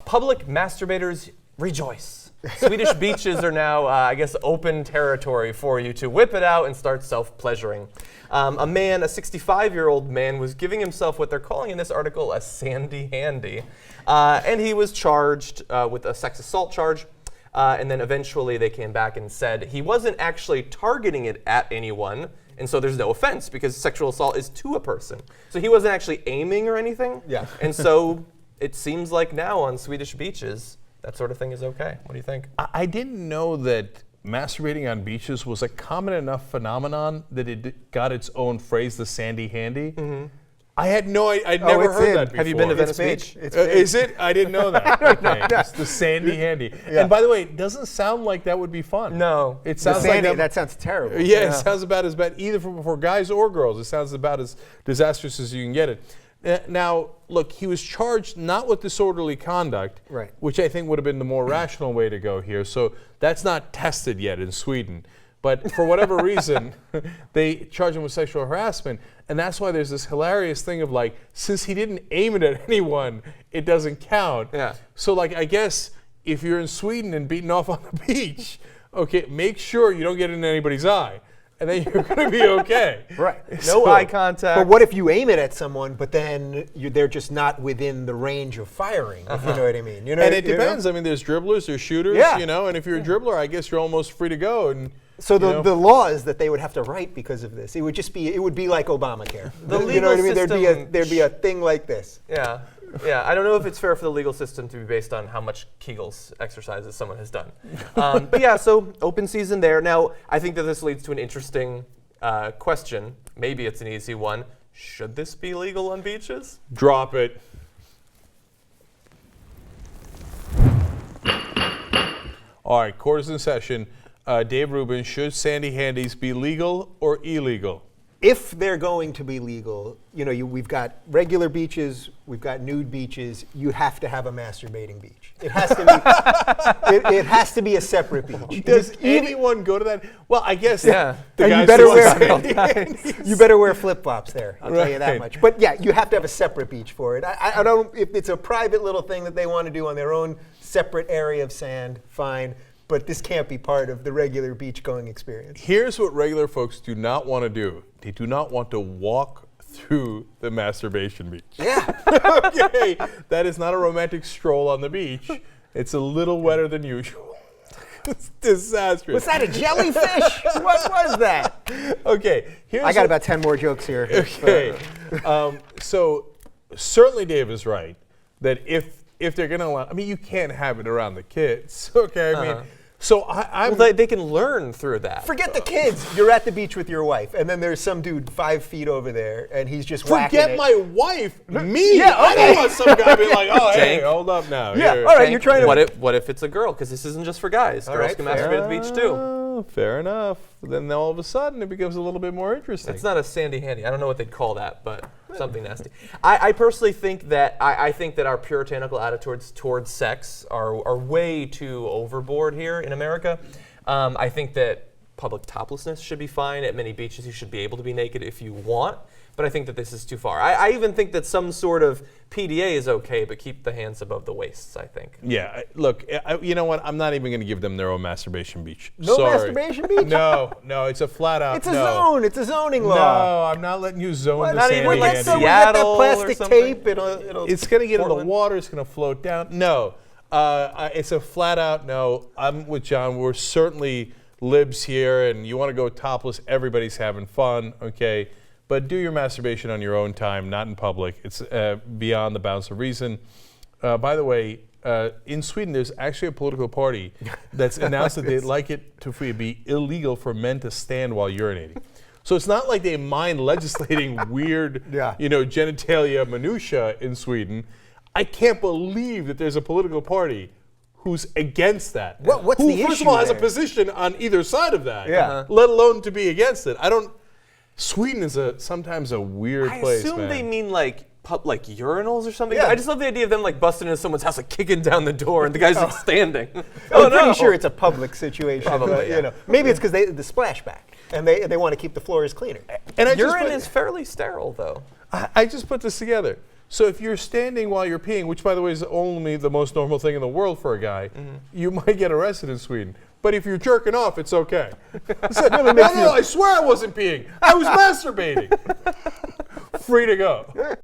Public masturbators rejoice. Swedish beaches are now, I guess, open territory for you to whip it out and start self-pleasuring. A 65-year-old man, was giving himself what they're calling in this article a sandy handy. And he was charged with a sex assault charge. And then eventually they came back and said he wasn't actually targeting it at anyone. And so there's no offense because sexual assault is to a person. So he wasn't actually aiming or anything. Yeah. And so it seems like now on Swedish beaches, that sort of thing is okay. What do you think? I didn't know that masturbating on beaches was a common enough phenomenon that it got its own phrase, the sandy handy. Mm-hmm. I had no idea. I'd never heard that before. Have you been to Venice Beach? Is it? I didn't know that. Okay. It's the sandy handy. Yeah. And by the way, it doesn't sound like that would be fun. No. It sounds sandy, like that sounds terrible. Yeah, it sounds about as bad either for guys or girls. It sounds about as disastrous as you can get it. Now, look, he was charged not with disorderly conduct, right, which I think would have been the more rational way to go here. So that's not tested yet in Sweden. But for whatever reason, they charge him with sexual harassment. And that's why there's this hilarious thing of like, since he didn't aim it at anyone, it doesn't count. Yeah. So like, I guess if you're in Sweden and beaten off on the beach, okay, make sure you don't get in anybody's eye. And then you're going to be okay. Right. No eye contact. But what if you aim it at someone, but then they're just not within the range of firing, if you know what I mean? You know, and it depends. I mean, there's dribblers, there's shooters, yeah, you know, and if you're a dribbler, I guess you're almost free to go. And so the laws that they would have to write because of this, it would be like Obamacare. You know what I mean? There'd be a thing like this. Yeah. Yeah, I don't know if it's fair for the legal system to be based on how much Kegels exercises someone has done. But yeah, so open season there. Now, I think that this leads to an interesting question. Maybe it's an easy one. Should this be legal on beaches? Drop it. All right, court is in session. Dave Rubin, should sandy handies be legal or illegal? If they're going to be legal, you know, we've got regular beaches, we've got nude beaches. You have to have a masturbating beach. It has to be. it has to be a separate beach. Does anyone go to that? Well, I guess. Yeah. And you better wear flip-flops there. I'll tell you that much. But yeah, you have to have a separate beach for it. I don't. If it's a private little thing that they want to do on their own separate area of sand, fine. But this can't be part of the regular beach-going experience. Here's what regular folks do not want to do. They do not want to walk through the masturbation beach. Yeah. Okay, that is not a romantic stroll on the beach. It's a little wetter than usual. It's disastrous. Was that a jellyfish? What was that? Okay, I got about 10 more jokes here. Okay, so certainly Dave is right that if they're going to allow, I mean, you can't have it around the kids. Okay, I mean. So they can learn through that. Forget the kids. You're at the beach with your wife, and then there's some dude 5 feet over there, and he's just whacking it. Forget my wife. Me. Yeah, okay. I don't want some guy being like, oh, hey, Cenk. hold up now. Yeah, Here. all right, you're trying to. What if it's a girl? Because this isn't just for guys. Girls can masturbate at the beach too. Fair enough. Then all of a sudden it becomes a little bit more interesting. It's not a sandy handy. I don't know what they'd call that, but something nasty. I personally think that I think that our puritanical attitudes towards sex are way too overboard here in America. I think that public toplessness should be fine. At many beaches, you should be able to be naked if you want. But I think that this is too far. I even think that some sort of PDA is okay, but keep the hands above the waists, I think. Yeah, look, you know what? I'm not even going to give them their own masturbation beach. No Sorry. masturbation beach? No, it's a flat out It's a zone. It's a zoning law. No, I'm not letting you zone the not sandy even like handy. We'll get that Seattle plastic or something? tape. It's going to get in the water. It's going to float down. No, it's a flat out no. I'm with John. We're certainly libs here, and you want to go topless. Everybody's having fun, okay? But do your masturbation on your own time, not in public. It's beyond the bounds of reason. By the way, in Sweden, there's actually a political party that's announced that they'd like it to be illegal for men to stand while urinating. So it's not like they mind legislating weird, genitalia minutia in Sweden. I can't believe that there's a political party who's against that. What's the issue? First of all, has a there? position on either side of that. Yeah. Let alone to be against it. Sweden is sometimes a weird place, I assume man. they mean like urinals or something. Yeah. I just love the idea of them like busting into someone's house, like kicking down the door, and the guy's just standing. I'm pretty sure it's a public situation. Probably, yeah. Maybe it's because the splashback, and they want to keep the floors cleaner. And Urine is fairly sterile, though. I just put this together. So if you're standing while you're peeing, which by the way is only the most normal thing in the world for a guy, you might get arrested in Sweden. But if you're jerking off, it's okay. So, no, I swear I wasn't peeing. I was masturbating. Free to go.